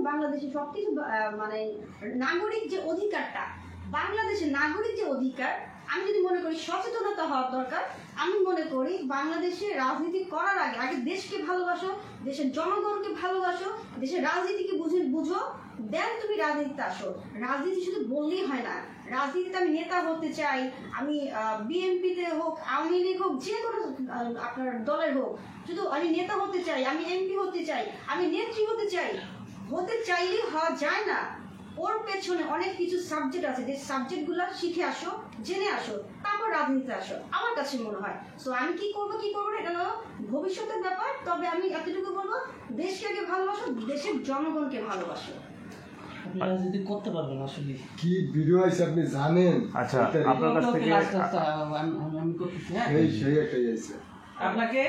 বাংলাদেশে সবকিছু মানে নাগরিক যে অধিকারটা, বাংলাদেশের নাগরিক যে অধিকার, আমি যদি মনে করি সচেতনতা হওয়ার দরকার। আমি মনে করি বাংলাদেশে রাজনীতি করার আগে আগে দেশকে ভালোবাসো, দেশের জনগণকে ভালোবাসো, দেশের রাজনীতিকে বুঝো, দেন তুমি রাজনীতিতে আসো। রাজনীতি শুধু বললেই হয় না। রাজনীতিতে আমি নেতা হতে চাই, আমি বিএনপিতে হোক, আওয়ামী লীগ হোক, যে কোনো আপনার দলের হোক, শুধু আমি নেতা হতে চাই, আমি এমপি হতে চাই, আমি নেত্রী হতে চাই, হতে চাইলেই হওয়া যায় না। ওর পেছনে অনেক কিছু সাবজেক্ট আছে, যে সাবজেক্টগুলো শিখে আসো, জেনে আসো, তারপর রাজনীতিতে আসো, আমার কাছে মনে হয়। সো আমি কি করবো না, এটা হলো ভবিষ্যতের ব্যাপার। তবে আমি এতটুকু বলবো, দেশকে আগে ভালোবাসো, দেশের জনগণকে ভালোবাসো। রাজনীতি করতে পারবেন আসলে কি ভিডিও আছে আপনি জানেন? আচ্ছা, আপনার কাছ থেকে সেই একটাই আছে। আপনাকে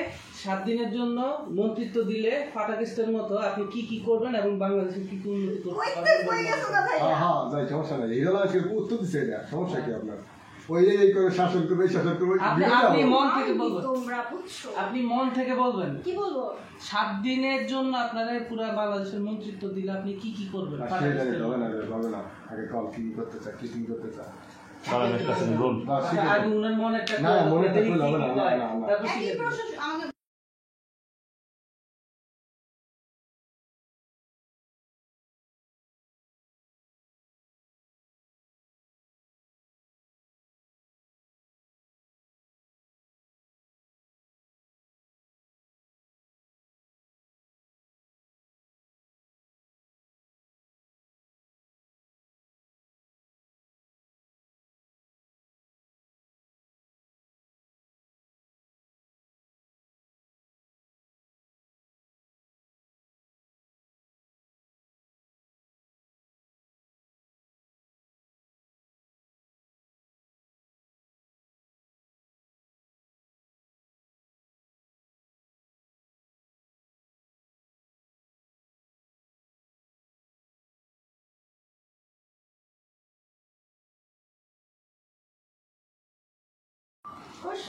7 দিনের জন্য মন্ত্রিত্ব দিলে ফাটাকেস্টের মতো আপনি কি কি করবেন এবং বাংলাদেশের কি কি উন্নতি করতে পারবেন? হ্যাঁ, যাই, সমস্যা নাই। হিরালা উত্তর দিচ্ছে না, সমস্যা কি আপনার? ওই এই করে শাসন করবে, শাসন করবে। আপনি মন থেকে বলবেন, তোমরা বুঝছো, আপনি মন থেকে বলবেন। কি বলবো? 7 দিনের জন্য আপনারা পুরো বাংলাদেশের মন্ত্রিত্ব দিলে আপনি কি কি করবেন? হবে না, আগে কল কি করতে চায়, কি করতে চায়। আগে উনার মনে একটা না, মনে থাকলে হবে না, তারপর আমাকে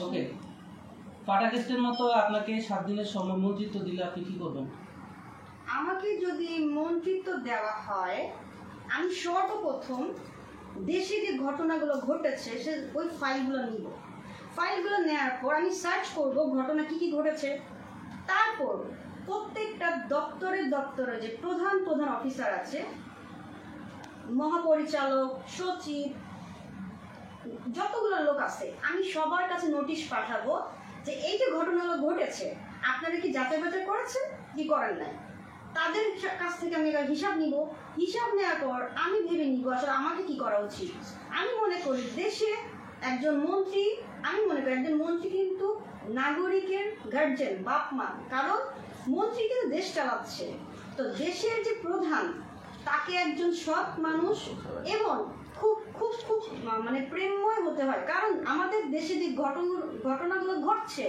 ওকে, ফাটাকেস্টের মতো আপনাকে 7 দিনের সময় মন্ত্রিত্ব দিলে আপনি কি করবেন? আমাকে যদি মন্ত্রিত্ব দেওয়া হয়, আমি সর্বপ্রথম দেশে যে ঘটনাগুলো ঘটেছে সে ওই ফাইলগুলো নিব। ফাইলগুলো নেওয়ার পর আমি সার্চ করব ঘটনা কি কি ঘটেছে। তারপর প্রত্যেকটা দপ্তরে যে প্রধান অফিসার আছে, মহাপরিচালক, সচিব, যতগুলো লোক আছে, আমি সবার কাছে নোটিশ পাঠাবো যে এই যে ঘটনাগুলো ঘটেছে আপনারা কি যাচাই বাছাই করেছেন কি করেন নাই। তাদের কাছ থেকে আমি হিসাব নিব। হিসাব নেওয়ার পর আমি ভেবে নিব আসলে আমাকে কি করা উচিত। আমি মনে করি দেশে একজন মন্ত্রী, কিন্তু নাগরিকের গার্জেন, বাপ মা। কারণ মন্ত্রী কিন্তু দেশ চালাচ্ছে। তো দেশের যে প্রধান, তাকে একজন সৎ মানুষ এবং খুব খুব খুব মানে প্রেমময় হতে হয়। কারণ আমাদের দেশে যে ঘটনাগুলো ঘটছে,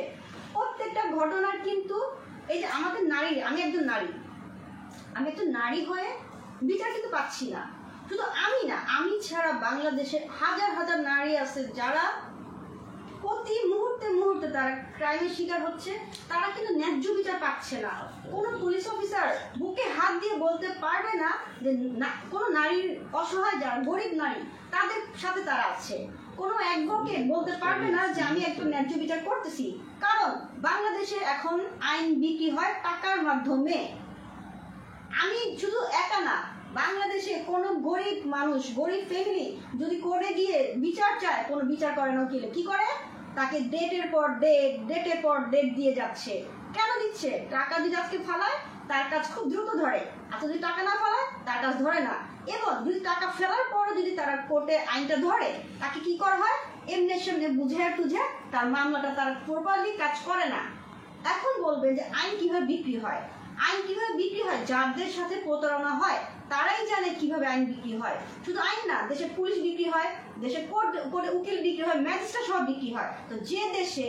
প্রত্যেকটা ঘটনার কিন্তু এই যে আমাদের নারী, আমি একজন নারী হয়ে বিচার কিন্তু পাচ্ছি না। শুধু আমি না, আমি ছাড়া বাংলাদেশে হাজার হাজার নারী আছে যারা প্রতি মুহূর্তে তারা ক্রাইমের শিকার হচ্ছে। তারা কিন্তু ন্যায্য বিচার পাচ্ছে না। কোনো পুলিশ অফিসার বুকে হাত দিয়ে বলতে পারবে না যে কোনো নারীর অসহায়, যারা গরিব নারী, তাদের সাথে তারা আছে। কোনো অ্যাডভোকেট বলতে পারবে না যে আমি একটু ন্যায্য বিচার করতেছি। কারণ বাংলাদেশে এখন আইন বিক্রি হয় টাকার মাধ্যমে। আমি শুধু একা না, বাংলাদেশে কোনো গরিব মানুষ, গরিব ফ্যামিলি যদি কোর্টে গিয়ে বিচার চায়, কোনো বিচার করে না উকিলে, কি করে? তাকে ডেটের পর ডেট দিয়ে যাচ্ছে। কেন দিচ্ছে? টাকা যদি আজকে ফালায় তার কাজ খুব দ্রুত ধরে, আর যদি টাকা না ফালায় তার কাজ ধরে না। এবং যদি টাকা ফেলার পরে যদি তারা কোর্টে আইনটা ধরে, তাকে কি করা হয়? এমনি সামনে বুঝে তার মামলাটা তারা প্রপারলি কাজ করে না। এখন বলবেন যে আইন কিভাবে বিক্রি হয়? আইন কিভাবে বিক্রি হয়? যাদের সাথে প্রতারণা হয় তারাই জানে কিভাবে আইন বিক্রি হয়। শুধু আইন না, দেশে পুলিশ বিক্রি হয়, দেশে কোর্টে উকিল বিক্রি হয়, ম্যাজিস্ট্রেট সব বিক্রি হয়। তো যে দেশে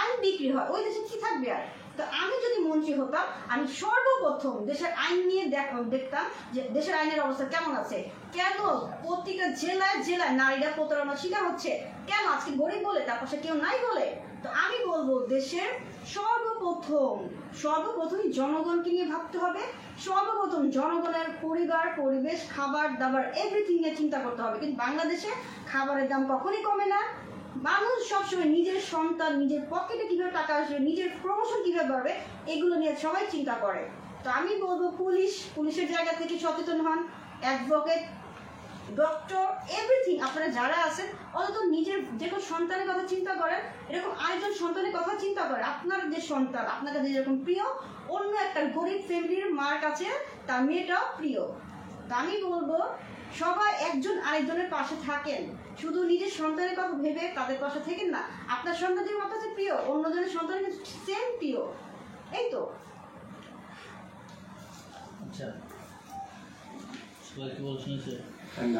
আইন বিক্রি হয় ওই দেশে কি থাকবে আর? তো আমি যদি মন্ত্রী হতাম, আমি সর্বপ্রথম দেশের আইন নিয়ে দেখতাম যে দেশের আইনের অবস্থা কেমন আছে। কেন প্রত্যেকটা জেলায় নারীরা প্রতারণার শিকার হচ্ছে? কেন আজকে গরিব বলে তার পাশে কেউ নাই বলে? তো আমি বলবো দেশের সর্বপ্রথম জনগণকে নিয়ে ভাবতে হবে। সর্বপ্রথম জনগণের পরিবার, পরিবেশ, খাবার দাবার এভরিথিং নিয়ে চিন্তা করতে হবে। কিন্তু বাংলাদেশে খাবারের দাম কখনই কমে না। মানুষ সবসময় নিজের সন্তান, নিজের পকেটে কিভাবে টাকা আসবে, নিজের প্রমোশন কিভাবে বাড়বে, এগুলো নিয়ে সবাই চিন্তা করে। তো আমি বলবো পুলিশের জায়গা থেকে সচেতন হন, অ্যাডভোকেট, ডক্টর, এভরিথিং আপনারা যারা আছেন অন্তত নিজের যে কোনো সন্তানের কথা চিন্তা করেন, এরকম আরেকজন সন্তানের কথা চিন্তা করেন। আপনার যে সন্তান আপনার কাছে যেরকম প্রিয়, অন্য একটা গরিব ফ্যামিলির মার কাছে তার মেয়েটাও প্রিয়। তা আমি বলবো সবাই একজন আরেকজনের পাশে থাকেন, শুধু নিজের সন্তানের কথা ভেবে তাদের পাশে থেকেন না। আপনার সন্তান যে আপনার কাছে প্রিয়, অন্যজনের সন্তানের সেম প্রিয়। এই তো। আচ্ছা, সবাই কি বলছেন?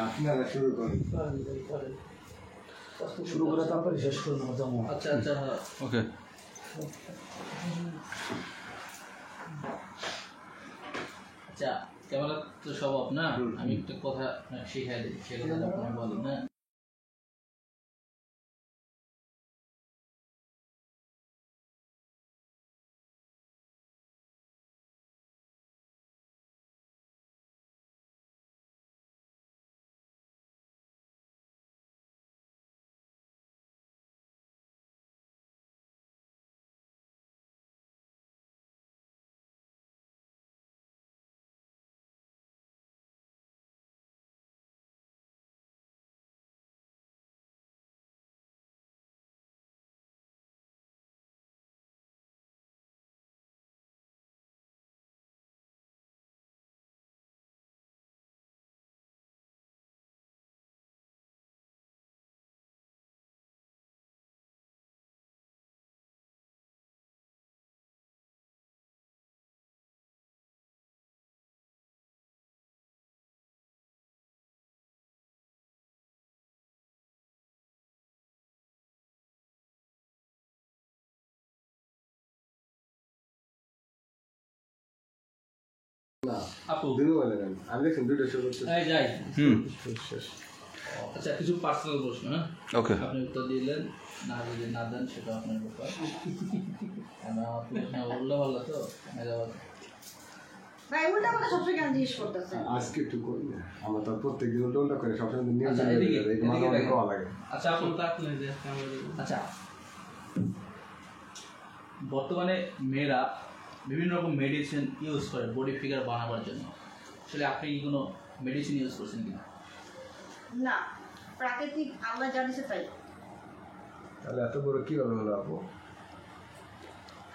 আপনারা শুরু করেন। শুরু করে তারপরে শেষ করে নেবো যেমন। আচ্ছা আচ্ছা, ওকে। আচ্ছা, ক্যামেরা তো সব আপনার, আমি একটা কথা শিখাই দিই, সে কথা আপনার বলেন না। আপু দুটো বলেন, আমি দেখুন দুটো শুরু করতে এই যাই। শেষ। আচ্ছা, কিছু পার্সোনাল প্রশ্ন, হ্যাঁ, ওকে। আপনি উত্তর দিলেন, না যদি না দেন সেটা আপনার ব্যাপার। আমার প্রশ্ন বললে ভালো তো ভাই উল্টা পাল্টা সবসময় কেন জিজ্ঞেস করতেছেন? আজকে একটু করি না, আমরা তো প্রত্যেক দিন উল্টা করে সবসময় নিয়ম আচ্ছা, জানি এদিকে, এই মানে এদিকে অনেক দেখেন। ভালো লাগে। আচ্ছা আপু, তাকলে যে ক্যামেরা। আচ্ছা, বর্তমানে মেয়েরা বিভিন্ন রকম মেডিসিন ইউজ করে বডি ফিগার বানাবার জন্য। আসলে আপনি কি কোনো মেডিসিন ইউজ করছেন কিনা? না, প্রাকৃতিক আল্লাহ যা দিছে তাই। তাহলে এত বড় কিভাবে হলো আপু?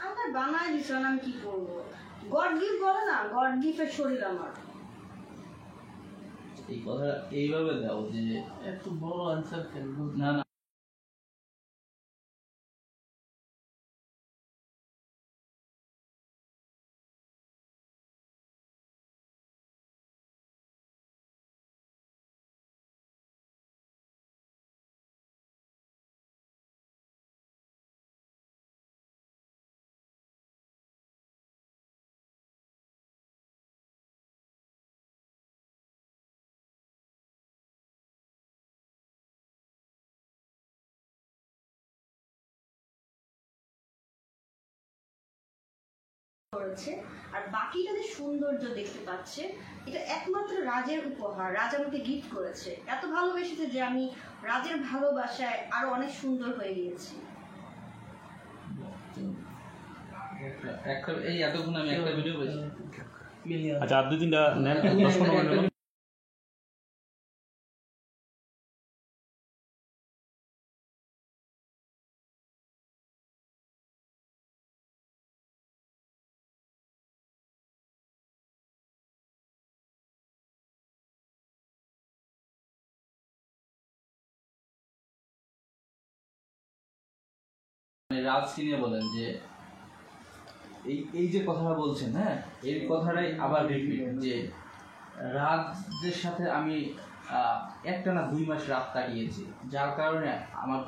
আমার বানায় দিছে, আমি কি করবো? গড গিফট বলে না, গড গিফটের শরীর আমার। এই কথা এইভাবে দাও যে এত বড় আনসার কেন? না না, করেছে আর বাকিটা যে সৌন্দর্য দেখতে পাচ্ছে, এটা একমাত্র রাজের উপহার। রাজ আমাকে গিফট করেছে, এত ভালোবেসেছে যে আমি রাজের ভালোবাসায় আরো অনেক সুন্দর হয়ে গিয়েছি। একটা এই এতক্ষণ আমি একটা ভিডিও পেয়েছি। আচ্ছা, আর দুই তিনটা নেন, 10-15 মিনিট। রাজকে নিয়ে বলেন যে এই এই যে কথাটা বলছেন, হ্যাঁ, এই কথাটাই আবার রিপিট যে রাজদের সাথে আমি একটানা 2 মাস রাত কাটিয়েছি, যার কারণে আমার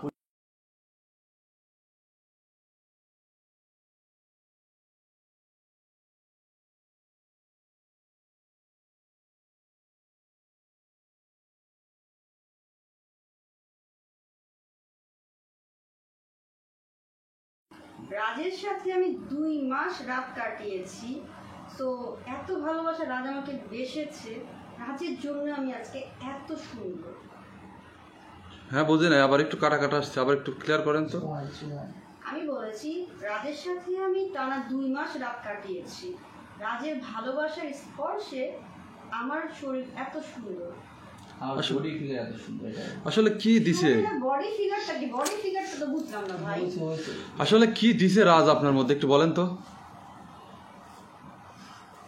রাজের সাথে আমি 2 মাস রাত কাটিয়েছি। তো এত ভালোবাসা রাজ আমাকে বেসেছে, রাজের জন্য আমি আজকে এত সুন্দর। হ্যাঁ বুঝি না, আবার একটু কাটা কাটা আসছে, আবার একটু ক্লিয়ার করেন তো। আমি বলেছি রাজের সাথে আমি টানা 2 মাস রাত কাটিয়েছি, রাজের ভালোবাসার স্পর্শে আমার শরীর এত সুন্দর। আমার বডি ফিগার এত সুন্দর, এটা আসলে কি দিছে, বডি ফিগারটা কি? বডি ফিগারটা তো বুঝলাম না ভাই। আসলে কি দিছে রাজ আপনার মধ্যে একটু বলেন তো।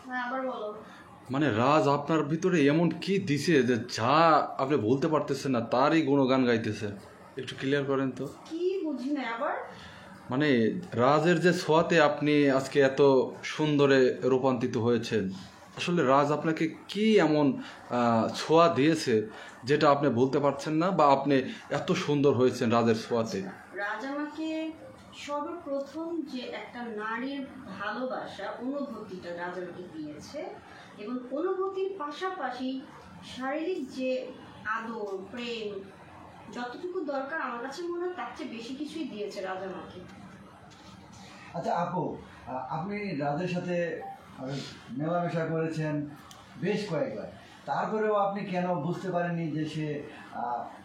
হ্যাঁ আবার বলো। মানে রাজ আপনার ভিতরে এমন কি দিছে যে যা আপনি বলতে পারতেছেন না, তারই গুণগান গাইতেছে, একটু ক্লিয়ার করেন তো। কি বুঝি না আবার? মানে রাজের যে ছোঁয়াতে আপনি আজকে এত সুন্দরে রূপান্তরিত হয়েছেন, আসলে রাজ আপনাকে কি এমন ছোঁয়া দিয়েছে যেটা আপনি বলতে পারছেন না, বা আপনি এত সুন্দর হয়েছেন রাজের ছোঁয়াতে? রাজ আমাকে সর্বপ্রথম যে একটা নারীর ভালোবাসা অনুভূতিটা রাজ আমাকে দিয়েছে, এবং অনুভূতির পাশাপাশি শারীরিক যে আদর প্রেম যতটুকু দরকার আমার কাছে মনে হয় তার চেয়ে বেশি কিছুই দিয়েছে রাজ আমাকে। আচ্ছা আপু, আপনি রাজের সাথে মেলামেশা করেছেন বেশ কয়েকবার, তারপরেও আপনি কেন বুঝতে পারেননি যে সে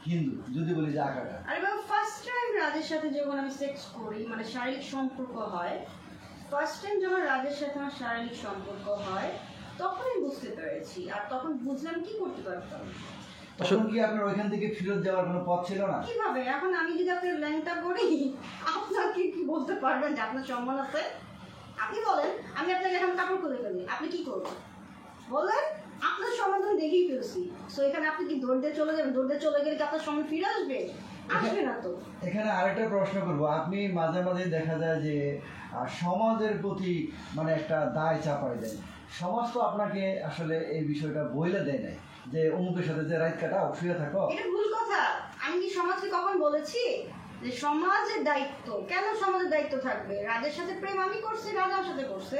হিন্দু, যদি বলি যে আঁকাটা? আরে বাবা, ফার্স্ট টাইম রাজের সাথে যখন আমি সেক্স করি, মানে শারীরিক সম্পর্ক হয়, ফার্স্ট টাইম যখন রাজের সাথে আমার শারীরিক সম্পর্ক হয় তখনই বুঝতে পেরেছি। আর তখন বুঝলাম কি করতে পারতাম। তখন কি আপনার ওইখান থেকে ফেরত যাওয়ার কোনো পথ ছিল না? কিভাবে? এখন আমি যদি আপনার ল্যাংটা করি, আপনাকে কি বলতে পারবেন যে আপনার সম্মান আছে? আপনি বলেন, আমি আপনাকে এখন কাপড় খুলে ফেলি, আপনি কি করবেন বলেন? আপনার সম্মান তো দেখেই ফেলছি, তো এখানে আপনি কি দৌড় দিয়ে চলে যাবেন? দৌড় দিয়ে চলে গেলে কি আপনার সম্মান ফিরে আসবে? আসবে না তো। এখানে আরেকটা প্রশ্ন করব, আপনি মাঝে মাঝে দেখা যায় যে সমাজের প্রতি মানে একটা দায় চাপাই দেন। সমাজ তো আপনাকে আসলে এই বিষয়টা বইলে দেয় নাই যে অমুকের সাথে যে রাত কাটাও, শুয়ে থাকো। এটা ভুল কথা। আমি কি সমাজকে কখন বলেছি যে সমাজের দায়িত্ব? কেন সমাজের দায়িত্ব থাকবে? রাজের সাথে প্রেম আমি করছি, রাজ আমার সাথে করছে।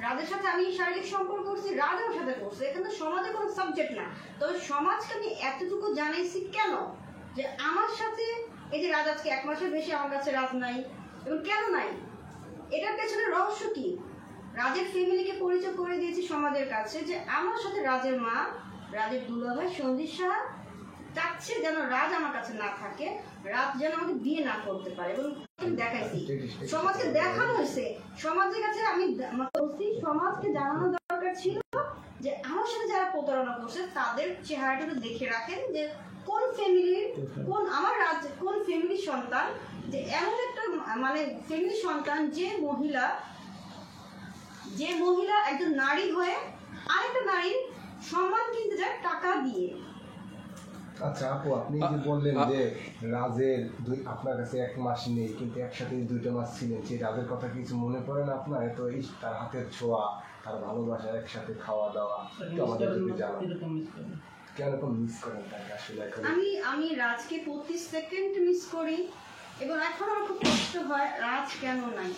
রাজের সাথে আমি শারীরিক সম্পর্ক করছি, রাজ আমার সাথে করছে। এখানে সমাজের কোনো সাবজেক্ট না। তবে সমাজকে আমি এতটুকু জানাইছি কেন, যে আমার সাথে এই যে রাজ আজকে 1 মাসের বেশি আমার কাছে রাজ নাই, এবং কেন নাই এটার পেছনে রহস্য কি? রাজের ফ্যামিলিকে পরিচয় করে দিয়েছি সমাজের কাছে যে আমার সাথে রাজের মা, রাজের দুলাভাই সন্দীপ সাহা চাচ্ছে যেন রাজ আমার কাছে না থাকে, রাজ যেন আমাকে বিয়ে না করতে পারে, এবং দেখাইছি সমাজকে দেখানো হয়েছে। সমাজের কাছে আমি বলছি, সমাজকে জানানো দরকার ছিল যে আমার সাথে যারা প্রতারণা করছে তাদের চেহারাটা একটু দেখে রাখেন, যে কোন ফ্যামিলির, কোন আমার রাজ কোন ফ্যামিলির সন্তান, যে এমন একটা মানে ফ্যামিলির সন্তান যে মহিলা একজন নারী হয়ে আরেকটা নারীর সম্মান কিনতে যায় টাকা দিয়ে। আচ্ছা আপু, আপনি যে বললেন যে রাজের আপনার কাছে 1 মাস নেই, কিন্তু একসাথে 2টা মাস ছিলেন, সেই রাজের কথা কিছু মনে পড়ে না আপনার? এত তার হাতের ছোঁয়া, তার ভালোবাসা, একসাথে খাওয়া দাওয়া, একটু আমাদের যদি জানান কেরকম মিস করেন তাকে আসলে এখন? আমি রাজকে প্রতি সেকেন্ড মিস করি, এবং এখন আমার খুব কষ্ট হয় রাজ কেন নাই।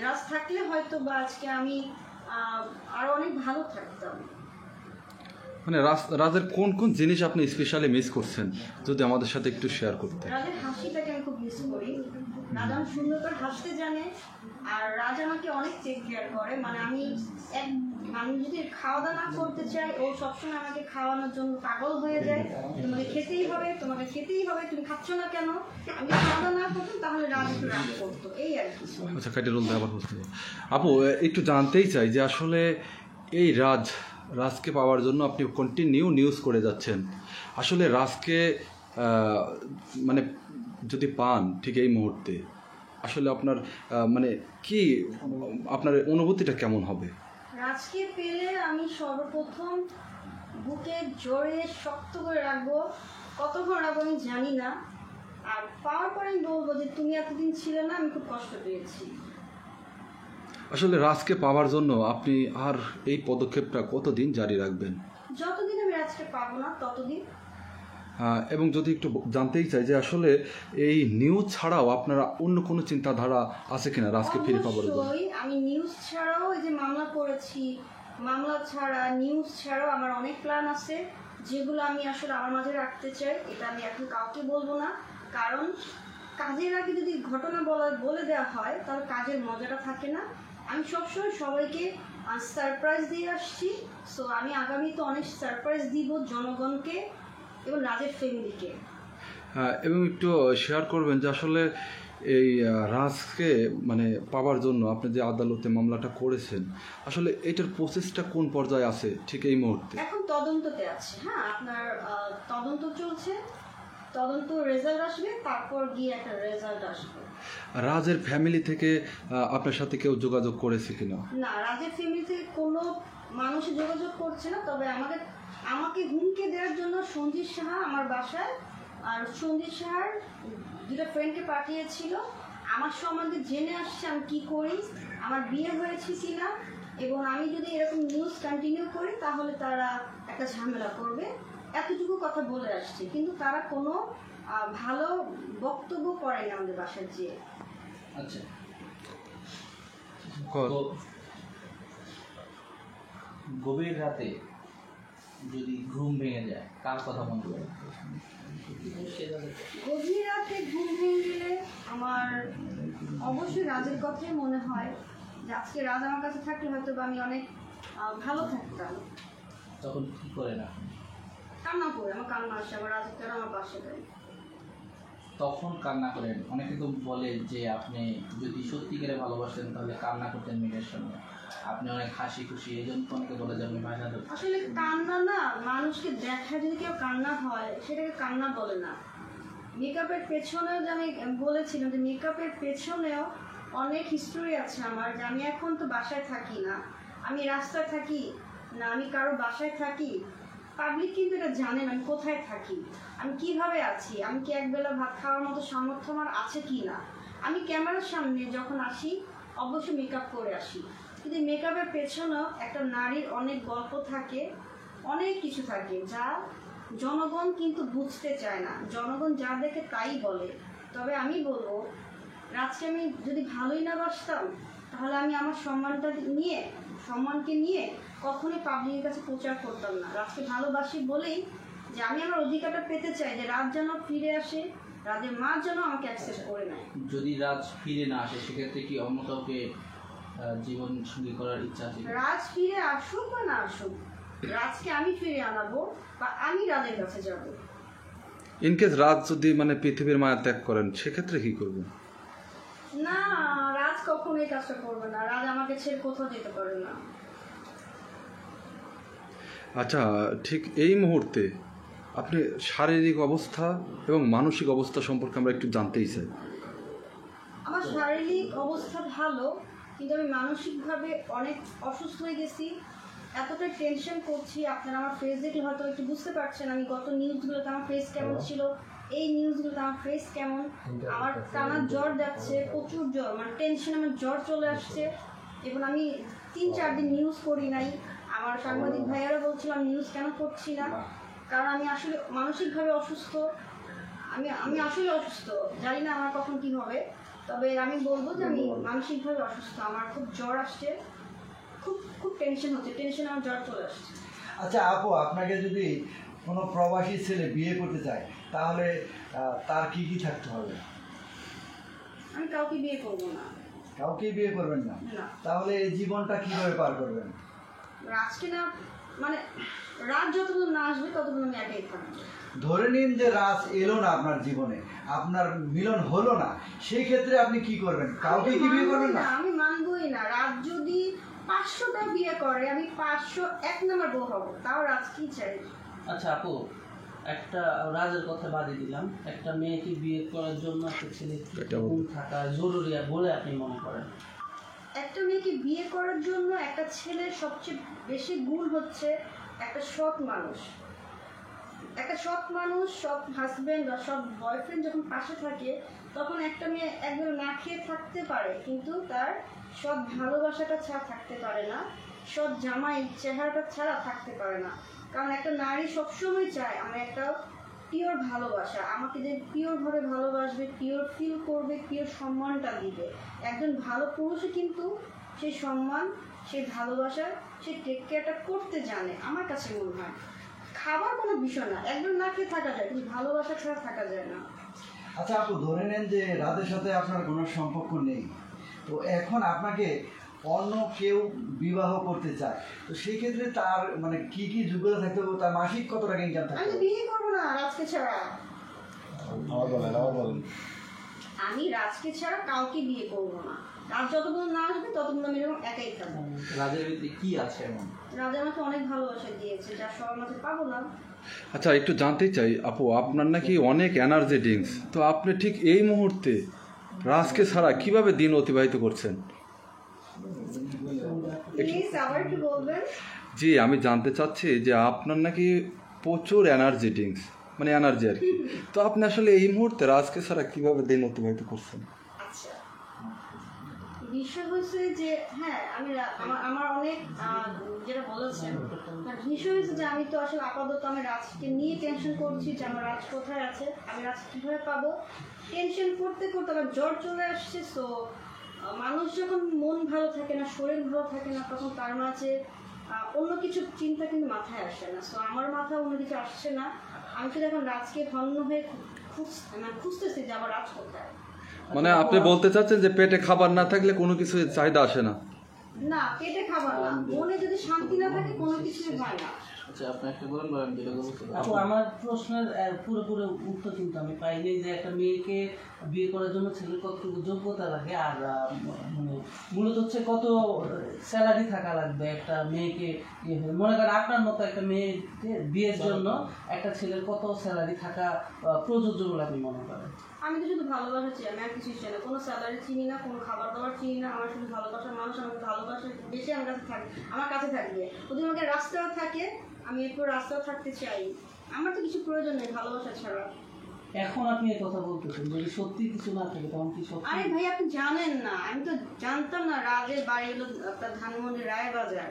রাজ থাকলে হয়তো বা আজকে আমি আরো অনেক ভালো থাকতাম। মানে রাজের কোন কোন জিনিস আপনি স্পেশালি মিস করছেন, যদি আমাদের সাথে একটু শেয়ার করতেন? রাজের হাসিটাকে আমি খুব মিস করি। রাজ আমার সুন্দর করে হাসতে জানে, আর রাজ আমাকে অনেক টেক কেয়ার করে। মানে আমি যদি খাওয়া দাওয়া না করতে চাই, ও সবসময় আমাকে খাওয়ানোর জন্য পাগল হয়ে যায়। তোমাকে খেতেই হবে, তোমাকে খেতেই হবে, তুমি খাচ্ছ না কেন? আমি খাওয়া দাওয়া না করতাম তাহলে রাজ একটু রাগ করতো, এই আর কি। আচ্ছা, কাটে রোল আবার বুঝতে পারবো। আপু একটু জানতেই চাই যে আসলে এই রাজকে পাওয়ার জন্য আপনি কন্টিনিউ নিউজ করে যাচ্ছেন, আসলে রাজকে মানে যদি পান ঠিক এই মুহূর্তে, আসলে আপনার মানে কি আপনার অনুভূতিটা কেমন হবে? রাজকে পেলে আমি সর্বপ্রথম বুকে জোরে শক্ত করে রাখবো। কতক্ষণ রাখবো আমি জানি না। আর পাওয়ার পরে আমি বলবো যে তুমি এতদিন ছিলে না, আমি খুব কষ্ট পেয়েছি। আসলে রাজকে পাওয়ার জন্য আপনি আর এই পদক্ষেপটা কতদিন জারি রাখবেন? যতদিন আমি রাজকে পাবো না ততদিন। এবং যদি একটু জানতেই চাই যে আসলে এই নিউজ ছাড়াও আপনারা অন্য কোনো চিন্তাধারা আছে কিনা রাজকে ফিরে পাওয়ার জন্য? অবশ্যই আমি নিউজ ছাড়াও, এই যে মামলা করেছি, মামলা ছাড়া নিউজ ছাড়াও আমার অনেক প্ল্যান আছে, যেগুলো আমি আসলে আমার মাঝে রাখতে চাই। এটা আমি এখন কাউকে বলবো না, কারণ কাজের আগে যদি ঘটনা বলে দেওয়া হয় তাহলে কাজের মজাটা থাকে না। আমি সবসময় সবাইকে সারপ্রাইজ দিয়ে আসছি। সো আমি আগামী তো অনেক সারপ্রাইজ দিব জনগণকে এবং রাজের ফ্যামিলিকে। এবং একটু শেয়ার করবেন যে আসলে এই রাজকে মানে পাওয়ার জন্য আপনি যে আদালতে মামলাটা করেছেন, আসলে এটার প্রসেসটা কোন পর্যায়ে আছে ঠিক এই মুহূর্তে? এখন তদন্ততে আছে। হ্যাঁ, আপনার তদন্ত চলছে, তদন্ত রেজাল্ট আসবে, তারপর গিয়ে একটা রেজাল্ট আসবে। রাজের ফ্যামিলি থেকে আপনার সাথে কেউ যোগাযোগ করেছে কিনা? না, রাজের ফ্যামিলি থেকে কোনো মানুষ যোগাযোগ করছে না। তবে আমাকে হুমকি দেওয়ার জন্য সঞ্জিত সাহা আমার বাসায় আর সঞ্জিত সাহার দুটো ফ্রেন্ডকে পাঠিয়েছিল। আমার সম্বন্ধে জেনে আসছে আমি কি করি, আমার বিয়ে হয়েছে কিনা, এবং আমি যদি এরকম নিউজ কন্টিনিউ করি তাহলে তারা একটা ঝামেলা করবে, এতটুকু কথা বলে আসছে। কিন্তু তারা কোনো ভালো বক্তব্য করেনি আমাদের বাসায় যেয়ে। আচ্ছা, ক- তো গভীর রাতে যদি ঘুম ভেঙে যায় কার কথা মনে পড়ে? গভীর রাতে ঘুম ভেঙে গেলে আমার অবশ্যই রাজের কথাই মনে হয় যে আজকে রাজ আমার কাছে থাকলে হয়তো বা আমি অনেক ভালো থাকতাম। তখন কি করেন আপনি? কান্না করে আমার কান্না আসে, আমার রাজের তারা আমার পাশে দেয়। তখন কান্না করেন? অনেকে তো বলে যে আপনি যদি সত্যিকারে ভালোবাসতেন তাহলে কান্না করতেন মেয়ের সঙ্গে, আপনি অনেক হাসি খুশি, এই জন্য অনেকে বলে যে আপনি ভাষা ধরতেন। আসলে কান্না না, মানুষকে দেখা যদি কেউ কান্না হয় সেটাকে কান্না বলে না। মেকআপের পেছনেও যে আমি বলেছিলাম যে মেকআপের পেছনেও অনেক হিস্টোরি আছে আমার, যে আমি এখন তো বাসায় থাকি না, আমি রাস্তায় থাকি না, আমি কারো বাসায় থাকি। পাবলিক কিন্তু এটা জানে না আমি কোথায় থাকি, আমি কিভাবে আছি, আমি কি একবেলা ভাত খাওয়ার মতো সামর্থ্য আমার আছে কি না। আমি ক্যামেরার সামনে যখন আসি অবশ্যই মেকআপ করে আসি, কিন্তু মেকআপের পেছনেও একটা নারীর অনেক গল্প থাকে, অনেক কিছু থাকে যা জনগণ কিন্তু বুঝতে চায় না। জনগণ যা দেখে তাই বলে। তবে আমি বলবো, রাজকে আমি যদি ভালোই না বাসতাম তাহলে আমি আমার সম্মানকে নিয়ে কখনোই পাবলিকের কাছে প্রচার করতাম না। রাজকে ভালোবাসি বলেই যে আমি আমার অধিকারটা পেতে চাই যে রাজ যেন ফিরে আসে, রাজের মা যেন আমাকে অ্যাকসেপ্ট করে নেয়। যদি রাজ ফিরে না আসে সেক্ষেত্রে কি অন্য কাউকে জীবন সঙ্গী করার ইচ্ছা আছে? রাজ ফিরে আসুক বা না আসুক, রাজকে আমি ফিরে আনাবো বা আমি রাজের কাছে যাব। ইনকেস রাজ যদি মানে পৃথিবীর মায়া ত্যাগ করেন সেক্ষেত্রে কি করবেন? না, রাজ কখনো এই কাজটা করবে না। রাজ আমাকে ছেড়ে কোথাও যেতে পারে না। আচ্ছা, ঠিক এই মুহূর্তে আপনি শারীরিক অবস্থা এবং মানসিক অবস্থা সম্পর্কে আমরা একটু জানতেই চাই। আমার শারীরিক অবস্থা ভালো, কিন্তু আমি মানসিকভাবে অনেক অসুস্থ হয়ে গেছি। এতটা টেনশন করছি, আপনারা আমার ফেস দেখলে হয়তো একটু বুঝতে পারছেন আমি গত নিউজগুলোতে আমার ফেস কেমন ছিল, এই নিউজগুলোতে আমার ফেস কেমন। আমার টানা জ্বর যাচ্ছে, প্রচুর জ্বর, মানে টেনশন, আমার জ্বর চলে আসছে। এবং আমি 3-4 দিন নিউজ করি নাই। আমার সাংবাদিক ভাইয়ারা বলছিলাম নিউজ কেন করছি না, কারণ আমি আসলে মানসিকভাবে অসুস্থ। আমি আসলে অসুস্থ, জানি না আমার কখন কি হবে। তবে আমি বলবো যে আমি মানসিকভাবে অসুস্থ, আমার খুব জ্বর আসছে, খুব টেনশন হচ্ছে, টেনশনে আমার জ্বর চলে আসছে। আচ্ছা আপু, আপনাকে যদি কোনো প্রবাসী ছেলে বিয়ে করতে চায় তাহলে তার কি কি থাকতে হবে? আমি কাউকে বিয়ে করবো না। কাউকে বিয়ে করবেন না? না। তাহলে এই জীবনটা কিভাবে পার করবেন? রাজকে না, মানে রাত যতক্ষণ না আসবে ততক্ষণ আমি একাই থাকবো। ধরে নিন যে রাজ এলো না আপনার জীবনে, আপনার মিলন হলো না, সেই ক্ষেত্রে আপনি কি করবেন? কাউকে কি বিয়ে করবেন না? আমি মানবই না। রাজ যদি 500টা বিয়ে করে আমি 501 নম্বর বউ হবো, তাও রাজ কি চাই? আচ্ছা আপু, একটা রাজের কথা বাদে দিলাম, একটা মেয়েকে বিয়ে করার জন্য একটা ছেলে গুণ থাকা জরুরি বলে আপনি মনে করেন? একটা মেয়েকে বিয়ে করার জন্য একটা ছেলের সবচেয়ে বেশি গুণ হচ্ছে একটা সৎ মানুষ। একটা সৎ মানুষ, সৎ হাজবেন্ড বা সৎ বয়ফ্রেন্ড যখন পাশে থাকে তখন একটা মেয়ে একদম না খেয়ে থাকতে পারে, কিন্তু তার সৎ ভালোবাসাটা ছাড়া থাকতে পারে না, সৎ জামাই চেহারাটা ছাড়া থাকতে পারে না। কারণ একটা নারী সবসময় চায় আমার একটা পিওর ভালোবাসা, আমাকে যে পিওরভাবে ভালোবাসবে, পিওর ফিল করবে, পিওর সম্মানটা দিবে। একজন ভালো পুরুষও কিন্তু সেই সম্মান, সেই ভালোবাসা, সেই টেক কেয়ারটা করতে জানে, আমার কাছে মনে হয়। খাবার কোনো বিষয় না, একজন না খেয়ে থাকা যায়, কিন্তু ভালোবাসা ছাড়া থাকা যায় না। আচ্ছা আপু, ধরে নেন যে রাজের সাথে আপনার কোনো সম্পর্ক নেই, তো এখন আপনাকে অন্য কেউ বিবাহ করতে চায়, তো সেই ক্ষেত্রে তার মানে কি কি যোগ্যতা থাকতে হবে, তার মাসিক কত টাকা ইনকাম আমি থাকতে তো হবে? বিয়ে করবো না রাজকে ছাড়া। আমার বলেন। আমি রাজকে ছাড়া কাউকে বিয়ে করবো না। রাজ যতক্ষণ না আসবে ততক্ষণ আমি এরকম একাই থাকবো। রাজের ভিতরে কি আছে এমন? রাজ আমাকে অনেক ভালোবাসা দিয়েছে, যা সবার মাঝে পাবো না। আচ্ছা একটু জানতে চাই আপু, আপনার নাকি অনেক এনার্জি ড্রিঙ্কস, তো আপনি ঠিক এই মুহূর্তে রাজকে ছাড়া কিভাবে দিন অতিবাহিত করছেন? প্লিজ আবার কি বলবেন? জি, আমি জানতে চাচ্ছি যে আপনার নাকি প্রচুর এনার্জি ড্রিঙ্কস, মানে এনার্জি আর কি, তো আপনি আসলে এই মুহূর্তে রাজকে ছাড়া কিভাবে দিন অতিবাহিত করছেন? আচ্ছা, বিষয় হচ্ছে যে হ্যাঁ আমি আমার অনেক যেটা বলেছেন, বিষয় হচ্ছে যে আমি তো আসলে আপাতত আমি রাজকে নিয়ে টেনশন করছি যে আমার রাজ কোথায় আছে, আমি রাজ কীভাবে পাবো। টেনশন করতে করতে আমার জ্বর চলে আসছে। সো মানুষ যখন মন ভালো থাকে না, শরীর ভালো থাকে না, তখন তার মাঝে অন্য কিছু চিন্তা কিন্তু মাথায় আসে না। সো আমার মাথায় অন্য কিছু আসছে না। আমি শুধু এখন রাজকে ধন্য হয়ে খুঁজতেছি যে আমার রাজ কোথায়। মানে আপনি বলতে চাচ্ছেন যে পেটে খাবার না থাকলে কোনো কিছু চাহিদা আসে না? না, পেটে খাবার না, মনে যদি শান্তি না থাকে কোনো কিছুই হয় না। আচ্ছা আপনি একটা বলেন, আমি যেটা বলতে আপু আমার প্রশ্নের পুরোপুরি উত্তর কিন্তু আমি পাইনি, যে একটা মেয়েকে বিয়ে করার জন্য ছেলের কতটুকু যোগ্যতা লাগে, আর মানে মূলত হচ্ছে কত স্যালারি থাকা লাগবে একটা মেয়েকে মনে করেন আপনার মতো একটা মেয়েকে বিয়ের জন্য একটা ছেলের কত স্যালারি থাকা প্রযোজ্য বলে আপনি মনে করেন? আমি তো শুধু ভালোবাসা চাই, আমি আর কিছুই চাই না। কোনো স্যালারি চিনি না, কোনো খাবার দাবার চিনি না। আমার শুধু ভালোবাসার মানুষ আমাকে ভালোবাসে, বেশি আমার কাছে থাকবে। যদি আমাকে রাস্তাও থাকে, আমি একটু রাস্তাও থাকতে চাই। আমার তো কিছু প্রয়োজন নেই ভালোবাসা ছাড়া। এখন আপনি এই কথা বলতেছেন, যদি সত্যি কিছু না থাকে তখন কি সত্যি? আরে ভাই, আপনি জানেন না, আমি তো জানতাম না রাজের বাড়ি হলো আপনার ধানমন্ডি রায়বাজার।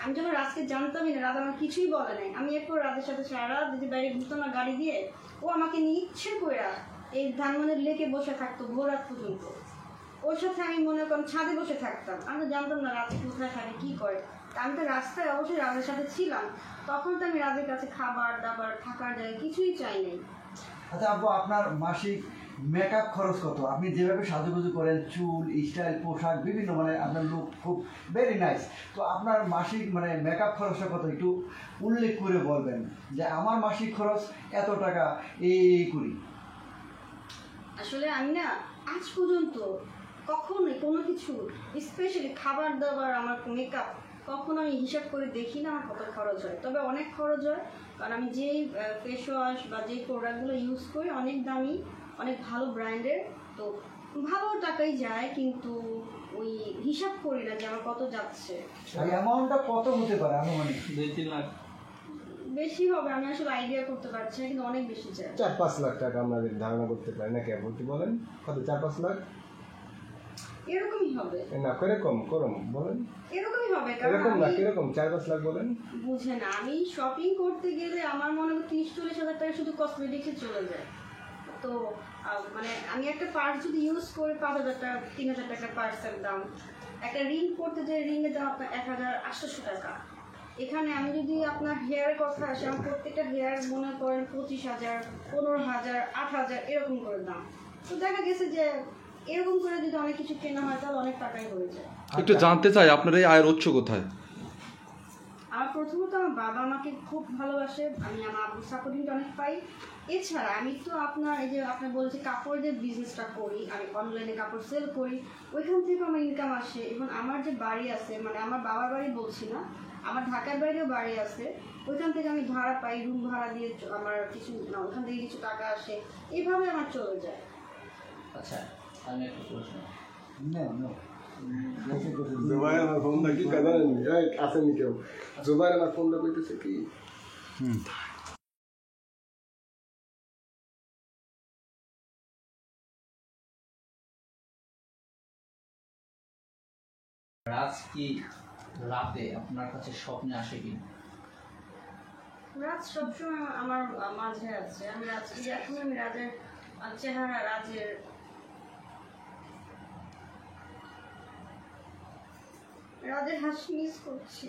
আমি যখন রাজকে জানতামই না, রাজ আমার কিছুই বলে নাই। আমি একটু রাজের সাথে সারা রাত যদি বাইরে ঘুরতাম না গাড়ি দিয়ে, ও আমাকে নিয়ে ইচ্ছে করে এই ধানমন্ডির লেকে বসে থাকতো ভোর রাত পর্যন্ত। ওর সাথে আমি মনে করেন ছাদে বসে থাকতাম। আমি তো জানতাম না রাজ কোথায় থাকে, কি করে। আমি তো রাস্তায় অবশ্যই রাজের সাথে ছিলাম। তখন তো আমি রাজের কাছে খাবার দাবার থাকার জায়গা কিছুই চাই নাই। আচ্ছা আপু, আপনার মাসিক মেকআপ খরচ কত? আপনি যেভাবে সাজুগুজু করেন, চুল স্টাইল, পোশাক বিভিন্ন, মানে আপনার লুক খুব ভেরি নাইস, তো আপনার মাসিক মানে মেকআপ খরচটা কত একটু উল্লেখ করে বলবেন যে আমার মাসিক খরচ এত টাকা এই করি? আসলে আমি না আজ পর্যন্ত কখনোই কোনো কিছু স্পেশালি খাবার দাবার আমার মেকআপ কখনো আমি হিসাব করে দেখি না আমার কত খরচ হয়। তবে অনেক খরচ হয়, কারণ আমি যেই ফেস ওয়াশ বা যেই প্রোডাক্টগুলো ইউজ করি অনেক দামি, অনেক ভালো ব্র্যান্ডের, তো ভালো টাকাই যায়, কিন্তু ওই হিসাব করি না যে আমার কত যাচ্ছে। এই অ্যামাউন্টটা কত হতে পারে আনুমানিক? 2-3 লাখ বেশি হবে, আমি আসলে আইডিয়া করতে পারছি না, কিন্তু অনেক বেশি যায়। 4-5 লাখ টাকা আমরা ধারণা করতে পারি না, কেবল কি বলেন? কত? 4-5 লাখ এরকমই হবে, না, কিরকম করম বলেন? এরকমই হবে। কারণ এরকম না, আমি কিরকম 4-5 লাখ বলেন? বুঝে না, আমি শপিং করতে গেলে আমার মনে হয় 30-40 হাজার টাকা শুধু কসমেটিক্সে চলে যায়। তো মানে আমি একটা পার্স যদি ইউজ করি 5,000 টাকা, 3,000 টাকা পার্সের দাম। একটা রিং পরতে যে রিংয়ের দাম আপনার 1,800 টাকা। এখানে আমি যদি আপনার হেয়ারের কথা আসে, আমার প্রত্যেকটা হেয়ার মনে করেন 25,000, 15,000, 8,000 এরকম করে দাম। তো দেখা গেছে যে এরকম করে যদি অনেক কিছু কেনা হয় তাহলে অনেক টাকাই হয়ে যায়। একটু জানতে চাই আপনার এই আয়ের উৎস কোথায়? আমার প্রথমত আমার বাবা আমাকে খুব ভালোবাসে, আমি আমার আব্বুর সাপোর্টিংটা অনেক পাই। এছাড়া আমি তো আপনার এই যে আপনার বলছি কাপড়ের বিজনেসটা করি, আমি অনলাইনে কাপড় সেল করি, ওইখান থেকে আমার ইনকাম আসে। এবং আমার যে বাড়ি আছে, মানে আমার বাবার বাড়ি বলছি না, আমার ঢাকার বাইরেও বাড়ি আছে, ওইখান থেকে আমি ভাড়া পাই, রুম ভাড়া দিয়ে আমার কিছু না, ওখান থেকে কিছু টাকা আসে, এইভাবে আমার চলে যায়। আচ্ছা আমি একটা প্রশ্ন, জুবাইর আমার ফোনটা কি জানেন? আসেনি কেউ। জুবাইর আমার ফোনটা কইতেছে কি রাজ কি রাতে আপনার কাছে স্বপ্নে আসে কি? রাজ সবসময় আমার মাঝে আছে। আমি রাজকে এখন আমি রাজের চেহারা, রাজের হাসি মিস করছি।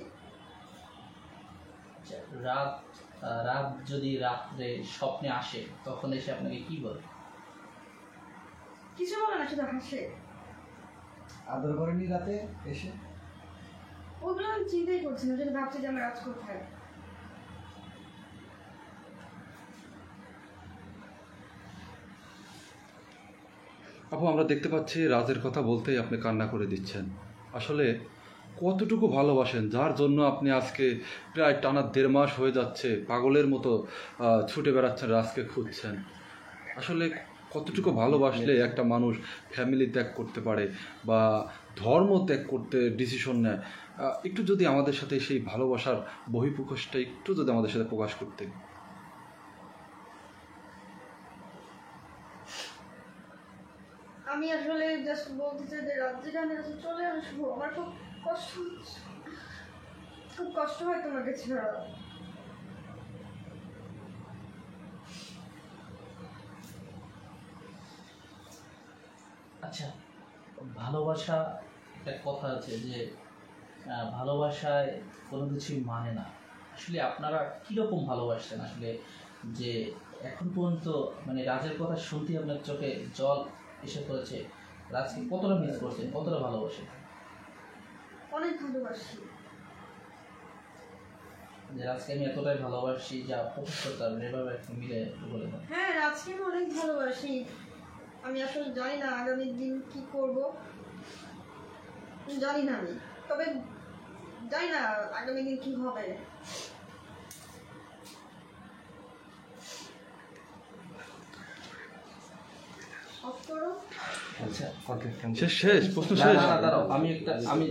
রাত যদি রাত্রে স্বপ্নে আসে তখন এসে আপনাকে কি বলে? কিছু বলে না, শুধু হাসে। আদর করেনি রাতে এসে? ওগুলো আমি চিন্তাই করছি না, যদি ভাবছি যে আমার রাজ কোথায়। আপু আমরা দেখতে পাচ্ছি রাজের কথা বলতেই আপনি কান্না করে দিচ্ছেন। আসলে কতটুকু ভালোবাসেন, যার জন্য আপনি আজকে প্রায় টানা 1.5 মাস হয়ে যাচ্ছে পাগলের মতো ছুটে বেড়াচ্ছেন, রাজকে খুঁজছেন। আসলে কতটুকু ভালোবাসলে একটা মানুষ ফ্যামিলি ত্যাগ করতে পারে বা ধর্ম ত্যাগ করতে ডিসিশন নেয়। একটু যদি আমাদের সাথে সেই ভালোবাসার বহিঃপ্রকাশটা একটু যদি আমাদের সাথে প্রকাশ করতে। আমি আসলে জাস্ট বলতে চাই যে রাজ্যে চলে আসবো, আমার খুব কষ্ট হচ্ছে, খুব কষ্ট হয় তোমাকে ছাড়া। আচ্ছা, ভালোবাসা একটা কথা আছে যে ভালোবাসায় কোনো কিছুই মানে না। আসলে আপনারা কীরকম ভালোবাসছেন আসলে, যে এখন পর্যন্ত মানে রাজের কথা শুনতেই আপনার চোখে জল এসে পড়েছে। রাজকে কতটা মিস করছেন, কতটা ভালোবাসেন? অনেক ভালোবাসি। যে রাজকে আমি এতটাই ভালোবাসি যা প্রকাশ করতে পারবেন, এভাবে একটু মিলে বলে দেন। হ্যাঁ, রাজকে আমি অনেক ভালোবাসি। আমি আসলে জানি না আগামী দিন কি করব, জানি না আমি, তবে জানি না আগামী দিন কি হবে। অফ করো। আচ্ছা, শেষ প্রশ্ন না শেষ। না না, দাঁড়াও, আমি আমি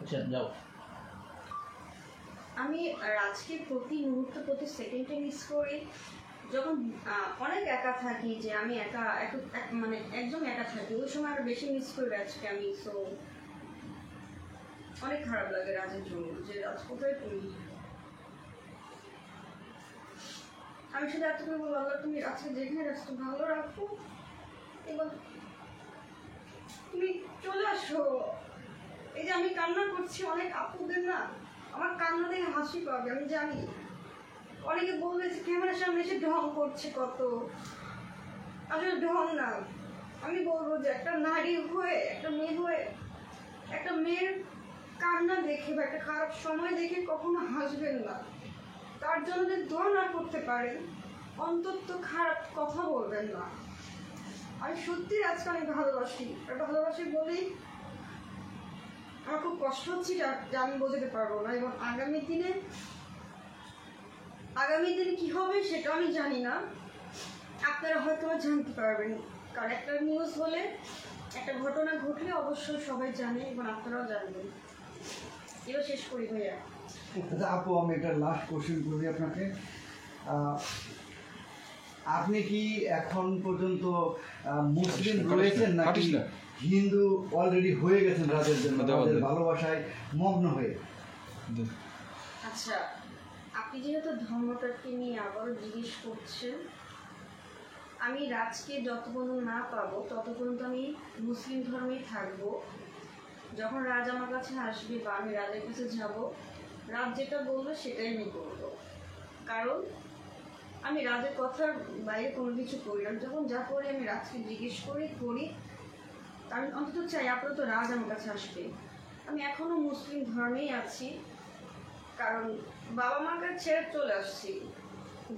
আচ্ছা যাও। আমি রাজকে প্রতি মুহূর্ত, প্রতি সেকেন্ডে মিস করি। যখন অনেক একা থাকি, যে আমি একা মানে একদম একা থাকি, ওই সময় আরো বেশি মিস করি রাজকে আমি। সো অনেক খারাপ লাগে রাজের জন্য, যে রাজ কোথায় তুমি। আমি শুধু এতটুকু বলবো, আল্লাহ তুমি রাজকে যেখানে রাজকে ভালো রাখো এবং তুমি চলে আসো। এই যে আমি কান্না করছি, অনেক আপুদের না আমার কান্না দেখে হাসি পাবে, আমি জানি। অনেকে বলবে যে ক্যামেরার সামনে এসে ঢং করছে কত, আসলে ঢং না। আমি বলবো যে একটা নারী হয়ে, একটা মেয়ে হয়ে, একটা মেয়ের কান্না দেখে বা একটা খারাপ সময় দেখে কখনো হাসবেন না। তার জন্য যদি দোয়া না করতে পারেন, অন্তত খারাপ কথা বলবেন না। আমি সত্যি আজকে অনেক ভালোবাসি, আর ভালোবাসি বলেই আমার খুব কষ্ট হচ্ছে, যা আমি বোঝাতে পারবো না। এবং আগামী দিনে কি হবে সেটা আমি জানি না, আপনারা হয়তো জানতে পারবেন। কারণ একটা নিউজ হলে, একটা ঘটনা ঘটলে অবশ্যই সবাই জানে এবং আপনারাও জানবেন। এবার শেষ করি ভাইয়া। আচ্ছা আপু, আমি একটা লাস্ট কোশ্চেন করি আপনাকে। আপনি কি এখন পর্যন্ত মুসলিম রয়েছেন নাকি হিন্দু অলরেডি হয়ে গেছেন রাজের জন্য, রাজের ভালোবাসায় মগ্ন হয়ে? আচ্ছা, আপনি যেহেতু ধর্মটাকে নিয়ে আবারও জিজ্ঞেস করছেন, আমি রাজকে যতক্ষণ না পাবো ততক্ষণ তো আমি মুসলিম ধর্মেই থাকবো। যখন রাজ আমার কাছে আসবে বা আমি রাজের কাছে যাব, রাজ যেটা বলবে সেটাই আমি করবো। কারণ আমি রাজের কথার বাইরে কোনো কিছু করি না। যখন যা করি আমি রাজকে জিজ্ঞেস করি। আমি অন্তত চাই আপাতত রাজ আমার কাছে আসবে। আমি এখনও মুসলিম ধর্মেই আছি, কারণ বাবা মার কাছে ছেড়ে চলে আসছি।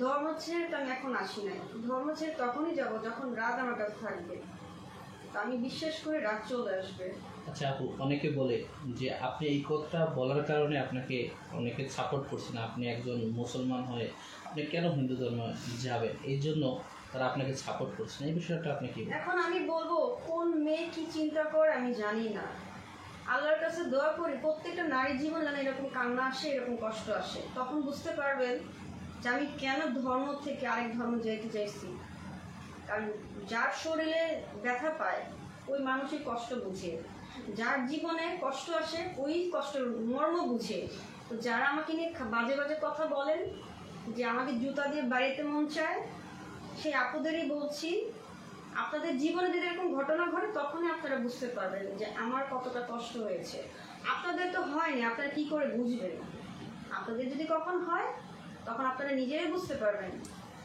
ধর্ম ছেড়ে তো আমি এখন আসি নাই। ধর্ম ছেড়ে তখনই যাব যখন রাজ আমার কাছে থাকবে। তো আমি বিশ্বাস করে রাগ চলে আসবে। আচ্ছা আপু, অনেকে বলে যে আপনি এই কথাটা বলার কারণে আপনাকে অনেকে সাপোর্ট করছে না, আপনি একজন মুসলমান হয়ে আপনি কেন হিন্দু ধর্মে যাবেন, এই জন্য তারা আপনাকে সাপোর্ট করছে না। এই বিষয়টা আপনি কি বলেন? এখন আমি বলবো কোন মেয়ে কি চিন্তা করে আমি জানি না। আল্লাহর কাছে দোয়া করি প্রত্যেকটা নারীর জীবন যেন এরকম কান্না আসে, এরকম কষ্ট আসে, তখন বুঝতে পারবেন যে আমি কেন ধর্ম থেকে আরেক ধর্ম যেতে চাইছি। কারণ যার শরীরে ব্যথা পায় ওই মানুষই কষ্ট বুঝে, যার জীবনে কষ্ট আসে ওই কষ্টের মর্ম বুঝে। তো যারা আমাকে নিয়ে বাজে বাজে কথা বলেন, যে আমাকে জুতা দিয়ে বাড়িতে মন চায়, সেই আপুদেরই বলছি, আপনাদের জীবনে যদি এরকম ঘটনা ঘটে তখনই আপনারা বুঝতে পারবেন যে আমার কতটা কষ্ট হয়েছে। আপনাদের তো হয়নি, আপনারা কি করে বুঝবেন? আপনাদের যদি কখন হয় তখন আপনারা নিজেরাই বুঝতে পারবেন।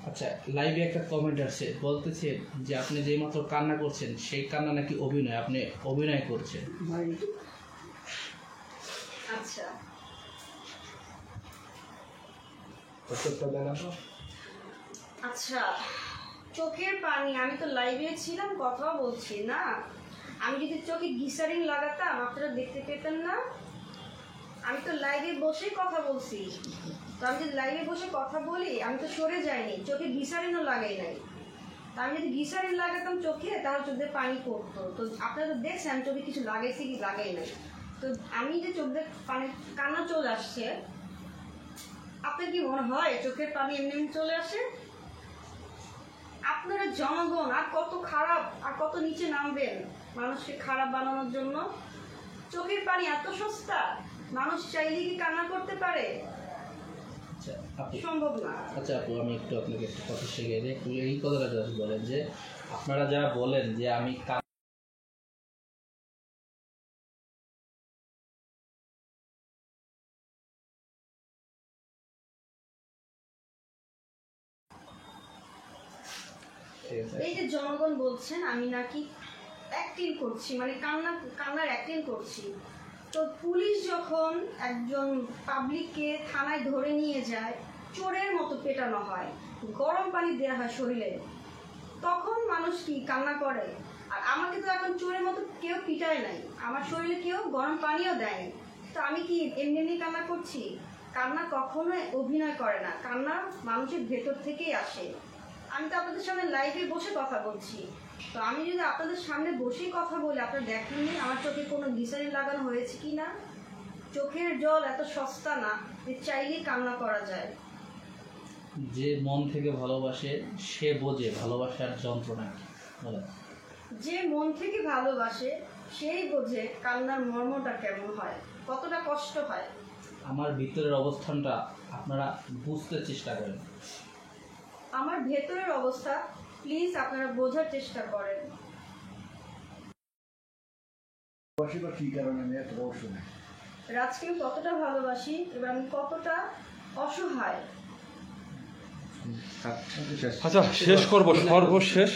আচ্ছা, লাইভে একটা কমেন্ট আসছে, বলতেছে যে আপনি যেই মাত্র কান্না করছেন সেই কান্না নাকি অভিনয়, আপনি অভিনয় করছেন। আচ্ছা, উত্তরটা দেন আপু। আচ্ছা, চোখের পানি, আমি তো লাইভে ছিলাম, কথাও বলছি না। আমি যদি চোখে গ্লিসারিন লাগাতাম আপনারা দেখতে পেতেন না। আমি তো লাইভে বসেই কথা বলছি। তো আমি যদি লাইভে বসে কথা বলি, আমি তো সরে যাইনি, চোখে গ্লিসারিনও লাগাই নাই। তা আমি যদি গ্লিসারিন লাগাতাম চোখে তাহলে চোখে পানি পড়তো। তো আপনারা তো দেখছেন আমি চোখে কিছু লাগাইছি কি লাগাই নাই। তো আমি যে চোখে পানি কান্না চলে আসছে, আপনার কি মনে হয় চোখের পানি এমনি এমনি চলে আসে? আপনারা জনগণ আর কত খারাপ আর কত নিচে নামবেন মানুষকে খারাপ বানানোর জন্য? চোখের পানি এত সস্তা, মানুষ চাইলে কি কান্না করতে পারে? আচ্ছা আপু, সম্ভব না। আচ্ছা আপু, আমি একটু আপনাকে একটা কথা শিখিয়ে দিই। একটু এই কথাটা just বলেন যে আপনারা যারা বলেন যে আমি ঠিক আছে। এই যে জনগণ বলছেন আমি নাকি অ্যাক্টিং করছি, মানে কান্নার অ্যাক্টিং করছি। তো পুলিশ যখন একজন পাবলিককে থানায় ধরে নিয়ে যায়, চোরের মতো পেটানো হয়, গরম পানি দেওয়া হয় শরীরে, তখন মানুষ কি কান্না করে? আর আমাকে তো এখন চোরের মতো কেউ পিটায় নাই, আমার শরীরে কেউ গরম পানিও দেয়নি। তো আমি কি এমনি এমনি কান্না করছি? কান্না কখনোই অভিনয় করে না, কান্না মানুষের ভেতর থেকেই আসে। আমি তো আপনাদের সামনে লাইভে বসে কথা বলছি। তো আমি যদি আপনাদের সামনে বসেই কথা বলি, আপনারা দেখেননি আমার চোখে কোনো গ্লিসারিন লাগানো হয়েছে কি না? চোখের জল এত সস্তা না যে চাইলেই কান্না করা যায়। যে মন থেকে ভালোবাসে সে বোঝে ভালোবাসার যন্ত্রণা কি। বলেন। যে মন থেকে ভালোবাসে সেই বোঝে কান্নার মর্মটা কেমন হয়, কতটা কষ্ট হয়। আমার ভিতরের অবস্থানটা আপনারা বুঝতে চেষ্টা করেন। আমার ভেতরের অবস্থা প্লিজ আপনারা বোঝার চেষ্টা করেন। বা কি কারণে আমি এত রহস্য নেই। রাজকে আমি কতটা ভালোবাসি এবং আমি কতটা অসহায়। আচ্ছা, শেষ করবো, সর্বশেষ